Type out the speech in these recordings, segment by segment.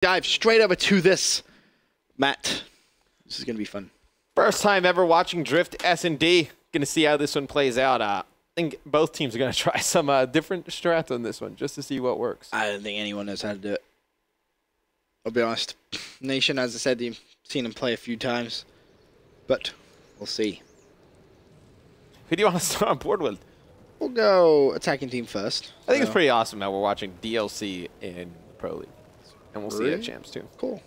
dive straight over to this mat. This is going to be fun. First time ever watching Drift S&D. Going to see how this one plays out. I think both teams are going to try some different strats on this one just to see what works. I don't think anyone knows how to do it. I'll be honest. Nation, as I said, you've seen him play a few times. But we'll see. Who do you want to start on board with? We'll go attacking team first. I think it's pretty awesome that we're watching DLC in Pro League. And we'll see it at Champs too. Cool.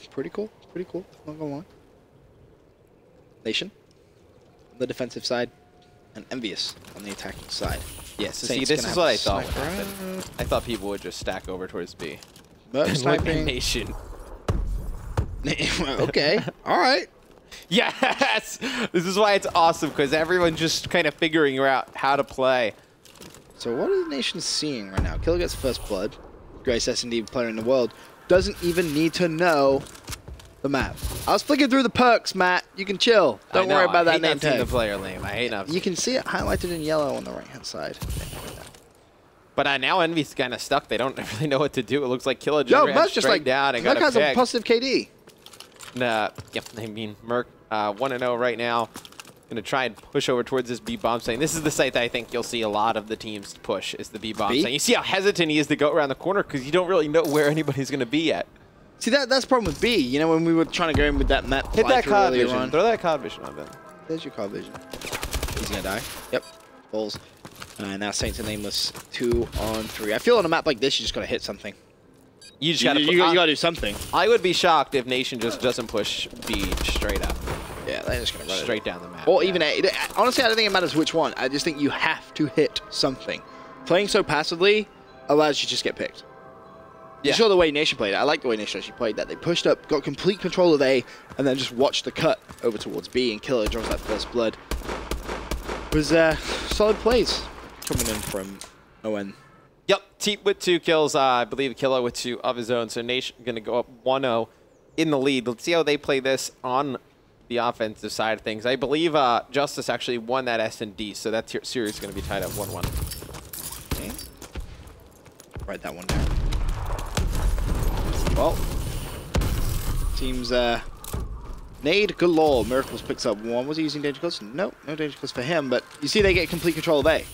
Pretty cool. Pretty cool. Not gonna lie. Nation on the defensive side and Envious on the attacking side. Yes, so see, this is what I thought would happen. I thought people would just stack over towards B. Sniping. Nation. Okay. All right. Yes! This is why it's awesome, because everyone's just kind of figuring out how to play. So what is Nation seeing right now? Killer gets first blood. Greatest S&D player in the world. Doesn't even need to know the map. I was flicking through the perks, Matt. You can chill. Don't worry about that name tag. The player name. I hate not. You can see it highlighted in yellow on the right-hand side. But now Envy's kind of stuck. They don't really know what to do. It looks like Killer just ran straight down and got a pick. Merc has a positive KD. Yep, I mean, Merc 1-0 right now. Going to try and push over towards this B bomb site. This is the site that I think you'll see a lot of the teams push, is the B bomb site. You see how hesitant he is to go around the corner because you don't really know where anybody's going to be yet. See, that's the problem with B. You know, when we were trying to go in with that map. Hit that card vision. Throw that card vision on Ben. There's your card vision. He's going to die. Yep. Falls. Now Saints and Nameless 2 on 3. I feel on a map like this, you just got to hit something. You just got to you got to do something. I would be shocked if Nation just doesn't push B straight up. Yeah, they're just going to run straight down the map. Or even A. Honestly, I don't think it matters which one. I just think you have to hit something. Playing so passively allows you to just get picked. Yeah. You saw the way Nation played it. I like the way Nation actually played that. They pushed up, got complete control of A, and then just watched the cut over towards B, and Killer draws that first blood. It was solid plays coming in from ON. Yep, Teep with 2 kills. I believe Killer with 2 of his own. So Nation going to go up 1-0 in the lead. Let's see how they play this on the offensive side of things. I believe Justice actually won that S&D, so that series is going to be tied at 1-1. Okay. Write that one down. Well, teams nade galore. Miracles picks up 1. Was he using Danger Close? No, no Danger Close for him, but you see they get complete control of A.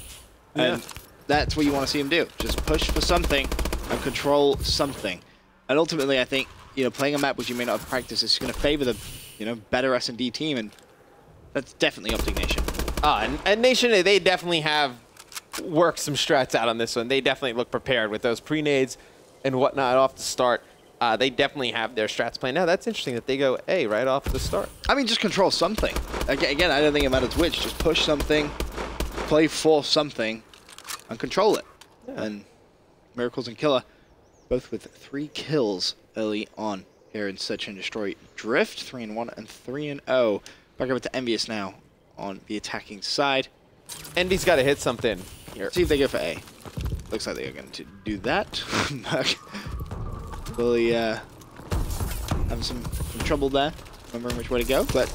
And that's what you want to see him do. Just push for something and control something. And ultimately, I think, you know, playing a map which you may not have practiced is going to favor the, you know, better S&D team, and that's definitely Optic Nation. And Nation, they definitely have worked some strats out on this one. They definitely look prepared with those pre-nades and whatnot off the start. They definitely have their strats planned. Now, that's interesting that they go A right off the start. I mean, just control something. Again, I don't think it matters which. Just push something, play for something, and control it. Yeah. And Miracles and Killer, both with 3 kills early on here in Search and Destroy Drift. 3-1 and 3-0. Back over to Envious now on the attacking side. Envy's got to hit something here. See if they go for A. Looks like they are going to do that. Really having some trouble there, remembering which way to go. But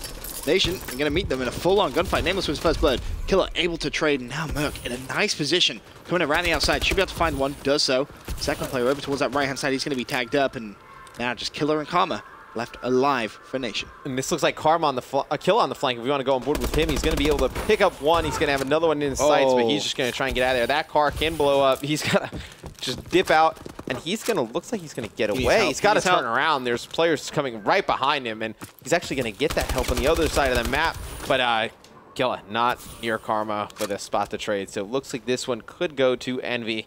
Nation are going to meet them in a full-on gunfight. Nameless with his first blood. Killer able to trade. Now Merc in a nice position. Coming around the outside. Should be able to find one. Does so. Second player over towards that right-hand side. He's going to be tagged up. And now just Killer and Karma left alive for Nation. And this looks like Karma on the Killer on the flank. If we want to go on board with him, he's going to be able to pick up one. He's going to have another one in his sights, but he's just going to try and get out of there. That car can blow up. He's got to just dip out. And he's going to, looks like he's going to get away. He's got to turn around. There's players coming right behind him, and he's actually going to get that help on the other side of the map. But Killer not near Karma with a spot to trade. So it looks like this one could go to Envy,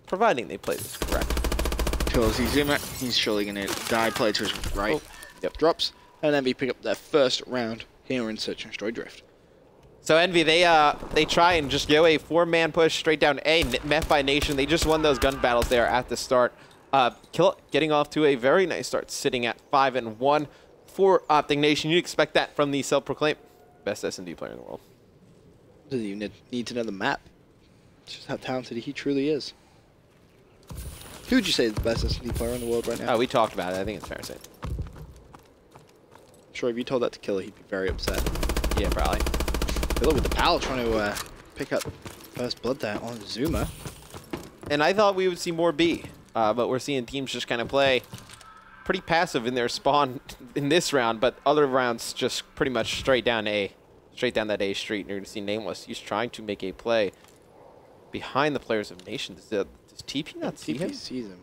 providing they play this correct. Kills, he's surely going to die, play to his right. Oh. Yep, drops. And Envy pick up their first round here in Search and Destroy Drift. So Envy, they try and just go a 4-man push straight down A, met by Nation. They just won those gun battles there at the start. Kill getting off to a very nice start, sitting at 5-1 for Optic Nation. You'd expect that from the self-proclaimed best S&D player in the world. Doesn't even need to know the map. It's just how talented he truly is. Who would you say is the best S&D player in the world right now? We talked about it. I think it's fair to say. Sure, if you told that to Killer, he'd be very upset. Yeah, probably. Killer with the pal trying to pick up first blood there on Zuma. And I thought we would see more B, but we're seeing teams just kind of play pretty passive in their spawn in this round, but other rounds just pretty much straight down that A street. And you're going to see Nameless. He's trying to make a play behind the players of Nation. Does TP not see him? TP sees him.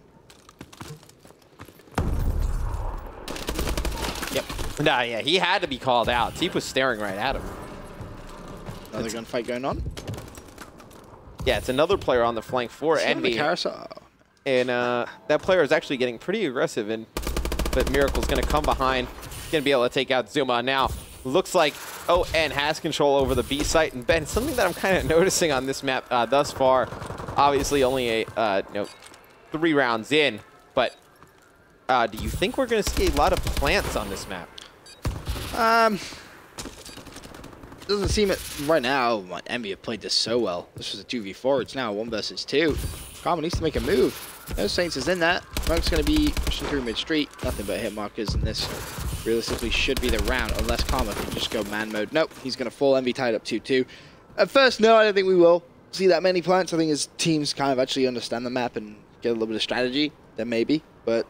Yep. Nah, yeah, he had to be called out. Teep was staring right at him. Another gunfight going on. Yeah, it's another player on the flank for Envy. And that player is actually getting pretty aggressive, but Miracle's going to come behind. Going to be able to take out Zuma. Now, looks like ON has control over the B site. And Ben, something that I'm kind of noticing on this map thus far, obviously only 3 rounds in, but do you think we're going to see a lot of plants on this map? Doesn't seem it right now. Envy have played this so well. This was a 2v4. It's now a 1 versus 2. Karma needs to make a move. No Saints is in that. Smoke's going to be pushing through mid-street. Nothing but hit markers, and this realistically should be the round, unless Karma can just go man mode. Nope, he's going to fall. Envy tied up 2-2. At first, no, I don't think we will see that many plants. I think his teams kind of actually understand the map and get a little bit of strategy. Then maybe, but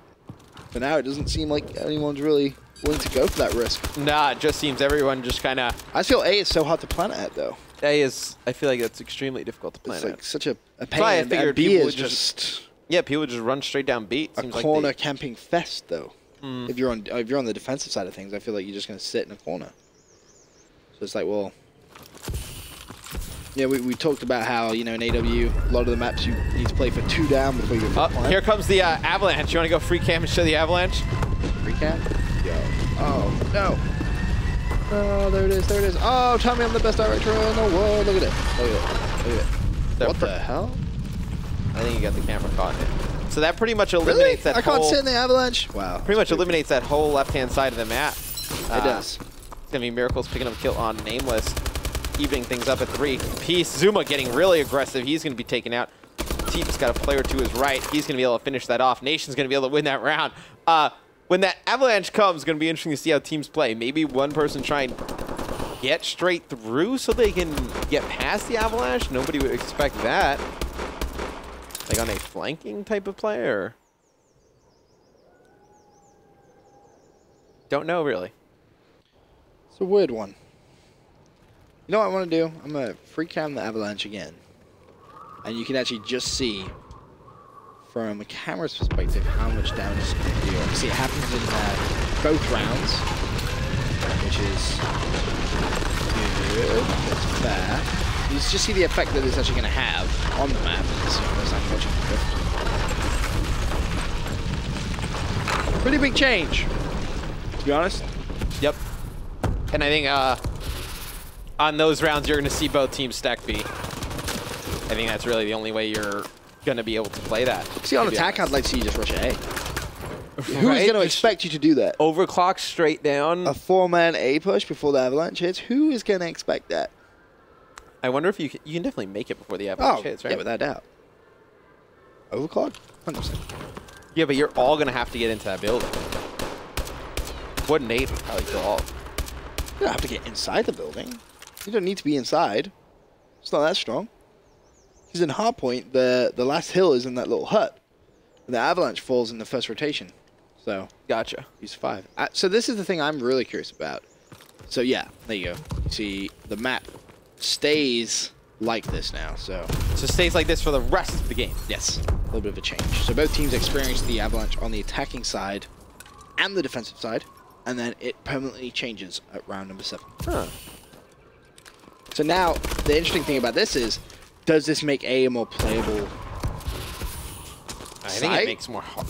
for now, it doesn't seem like anyone's really willing to go for that risk. Nah, it just seems everyone just kind of... I feel A is so hard to plan at, though. A is... I feel like that's extremely difficult to plan It's like at. such a pain. I figured B people is would just... Yeah, people would just run straight down B. A corner camping fest, though. If you're on the defensive side of things, I feel like you're just going to sit in a corner. So it's like, well... Yeah, we talked about how, you know, in AW, a lot of the maps you need to play for 2 down before you get here comes the Avalanche. You want to go free cam and show the Avalanche? Free cam? Yo. Oh, no. Oh, there it is, there it is. Oh, tell me I'm the best director in the world. Look at it. Look at it. Look at it. What the hell? I think you got the camera caught in it. So that pretty much eliminates that I can't sit in the Avalanche? Wow. Pretty much eliminates that whole left-hand side of the map. It does. It's going to be Miracles picking up a kill on Nameless, evening things up at 3. Peace. Zuma getting really aggressive. He's going to be taken out. Teep's got a player to his right. He's going to be able to finish that off. Nation's going to be able to win that round. When that Avalanche comes, it's going to be interesting to see how teams play. Maybe one person try and get straight through so they can get past the Avalanche. Nobody would expect that. Like on a flanking type of play, or? Don't know, really. It's a weird one. You know what I want to do? I'm going to free cam the Avalanche again. And you can actually just see, from a camera's perspective, how much damage it's going to do. Obviously, it happens in both rounds, which is good. That's fair. You just see the effect that it's actually going to have on the map. Pretty big change, to be honest. Yep. And I think on those rounds, you're going to see both teams stack B. I think that's really the only way you're going to be able to play that. See, on attack, I'd like to see you just rush A. Who's going to expect you to do that? Overclock straight down. A 4-man A push before the Avalanche hits? Who is going to expect that? I wonder if you can definitely make it before the Avalanche hits, right? Yeah, without doubt. Overclock? 100%. Yeah, but you're all going to have to get into that building. Wouldn't Nate probably kill all? You don't have to get inside the building. You don't need to be inside. It's not that strong. He's in hardpoint. The last hill is in that little hut. And the Avalanche falls in the first rotation. So, gotcha. He's 5. So this is the thing I'm really curious about. So yeah, there you go. You see the map stays like this now. So stays like this for the rest of the game. Yes, a little bit of a change. So both teams experience the Avalanche on the attacking side and the defensive side, and then it permanently changes at round number 7. Huh. So now the interesting thing about this is, does this make A more playable? I think it makes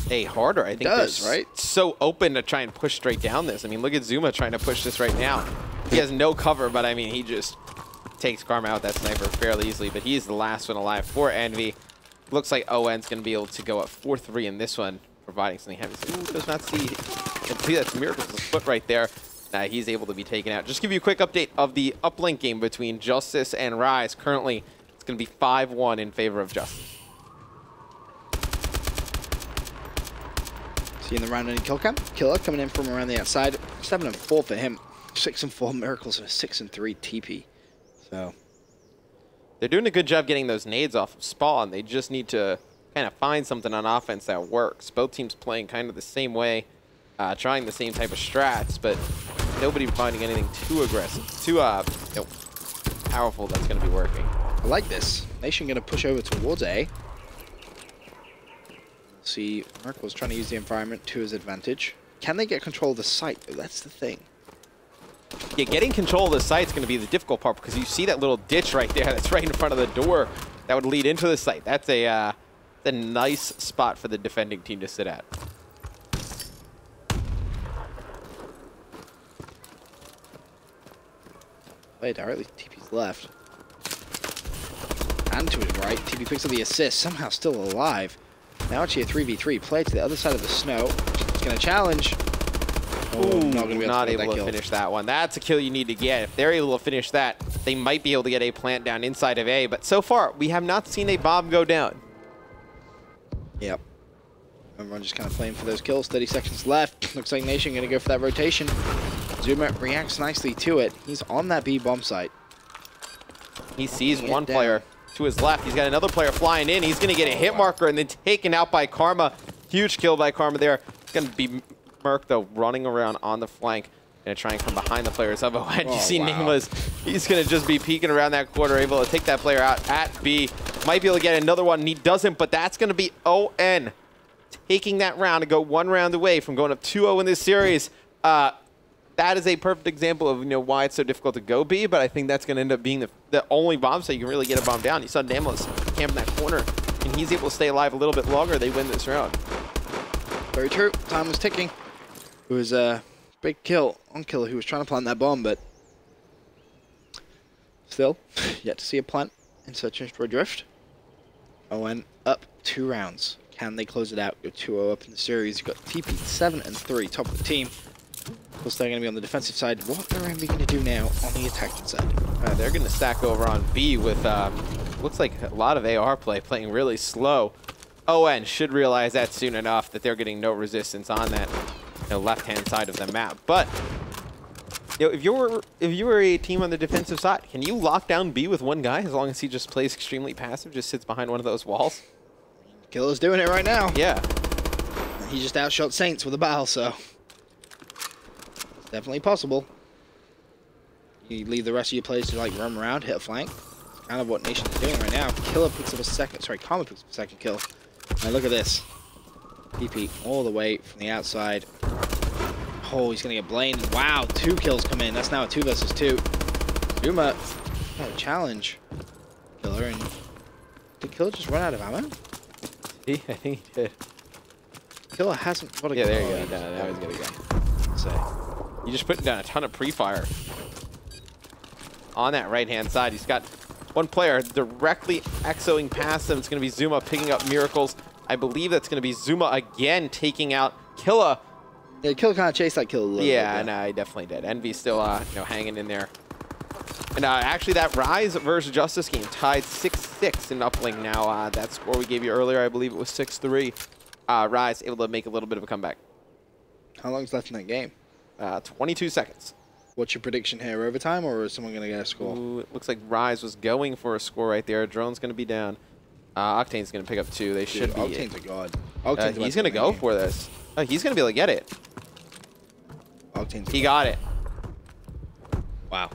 A harder. I think it does, right? So open to try and push straight down this. I mean, look at Zuma trying to push this right now. He has no cover, but I mean, he just takes Karma out that sniper fairly easily, but he's the last one alive for Envy. Looks like ON's going to be able to go up 4-3 in this one, providing something heavy. Ooh, does not see. And see, that's Miracle's foot right there. He's able to be taken out. Just give you a quick update of the uplink game between Justice and Rise. Currently, it's going to be 5-1 in favor of Justice. See in the round ending kill cam. Killer coming in from around the outside. 7-4 for him. 6-4 Miracles and a 6-3 TP. So they're doing a good job getting those nades off of spawn. They just need to kind of find something on offense that works. Both teams playing kind of the same way trying the same type of strats, but nobody finding anything too aggressive, too powerful that's going to be working. I like this. Nation going to push over towards A. See, Merkel's trying to use the environment to his advantage. Can they get control of the site, though? That's the thing. Yeah, getting control of the site is going to be the difficult part because you see that little ditch right there that's right in front of the door that would lead into the site. That's a nice spot for the defending team to sit at. Play directly to TP's left. And to his right. TP picks up the assist, somehow still alive. Now actually a 3v3. Play to the other side of the snow. It's going to challenge. Ooh, not able to finish that one. That's a kill you need to get. If they're able to finish that, they might be able to get a plant down inside of A. But so far, we have not seen a bomb go down. Yep. Everyone just kind of playing for those kills. 30 seconds left. Looks like Nation going to go for that rotation. Zuma reacts nicely to it. He's on that B bomb site. He sees one player to his left. He's got another player flying in. He's going to get a hit marker and then taken out by Karma. Huge kill by Karma there. It's going to be Merc, though, running around on the flank. Going to try and come behind the players of ON. You see Nameless. He's going to just be peeking around that corner, able to take that player out at B. Might be able to get another one, and he doesn't, but that's going to be ON taking that round to go one round away from going up 2-0 in this series. That is a perfect example of why it's so difficult to go B, but I think that's going to end up being the only bomb so you can really get a bomb down. You saw Nameless camp in that corner, and he's able to stay alive a little bit longer. They win this round. Very true. Time was ticking. It was a big kill on Killer who was trying to plant that bomb, but still yet to see a plant in Search and Destroy Drift. ON up 2 rounds. Can they close it out? Go 2-0 up in the series. You've got TP 7-3, top of the team. Of course, they're going to be on the defensive side. What are MLG going to do now on the attacking side? They're going to stack over on B with, looks like a lot of AR play, playing really slow. ON should realize that soon enough that they're getting no resistance on that left-hand side of the map. But if you were a team on the defensive side, can you lock down B with one guy as long as he just plays extremely passive, just sits behind one of those walls? Killer's doing it right now. Yeah. He just outshot Saints with a battle, so it's definitely possible. You leave the rest of your players to run around, hit a flank. It's kind of what Nation's doing right now. Killer picks up a second, sorry, Karma picks up a second kill. Now look at this. TP all the way from the outside. Oh, he's gonna get blamed. Wow, 2 kills come in. That's now a 2 versus 2. Zuma got a challenge. Killer, and did Killer just run out of ammo? I think he did. Killer hasn't got a there you go. Now he's gonna go. So you just putting down a ton of pre-fire on that right-hand side. He's got one player directly exoing past him. It's gonna be Zuma picking up Miracles. I believe that's gonna be Zuma again taking out Killa. Yeah, Killer kind of chased that kill a little bit. Yeah, no, he definitely did. Envy's still hanging in there. And actually, that Rise versus Justice game tied 6-6 in Uplink now. That score we gave you earlier, I believe it was 6-3. Rise able to make a little bit of a comeback. How long's left in that game? 22 seconds. What's your prediction here? Overtime, or is someone going to get a score? Ooh, it looks like Rise was going for a score right there. Drone's going to be down. Octane's going to pick up 2. They should be. Octane's a god. Octane's he's going to go for this. Oh, he's going to be able to get it. Octane's he got it. Wow.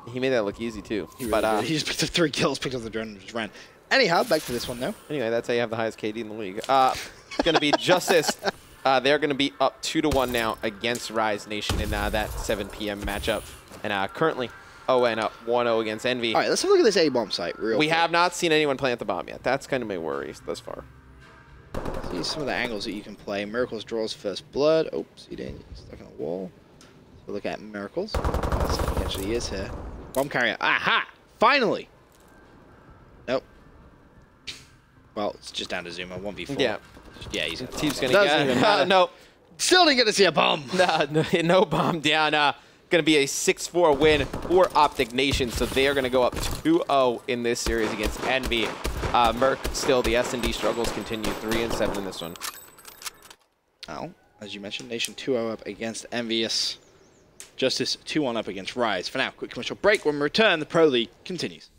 He made that look easy, too. He just picked up 3 kills, picked up the drone, and just ran. Anyhow, back to this one, though. Anyway, that's how you have the highest KD in the league. It's going to be Justice. They're going to be up 2-1 now against Rise Nation in that 7 p.m. matchup. And currently, ON up 1-0 against Envy. All right, let's have a look at this A-bomb site real quick. We have not seen anyone plant the bomb yet. That's kind of my worry thus far. See some of the angles that you can play. Miracles draws first blood. Oops, he didn't. He's stuck on a wall. So look at Miracles. He actually is here. Bomb carrier. Aha! Finally! Nope. Well, it's just down to Zuma. 1v4. Yeah. Yeah, he's going to Team's going to get it. No. Still didn't get to see a bomb. No bomb down. Going to be a 6-4 win for Optic Nation. So they are going to go up 2-0 in this series against Envy. Merc still, the S&D struggles continue. 3-7 in this one. Now, as you mentioned, Nation 2-0 up against Envious. Justice 2-1 up against Rise. For now, quick commercial break. When we return, the Pro League continues.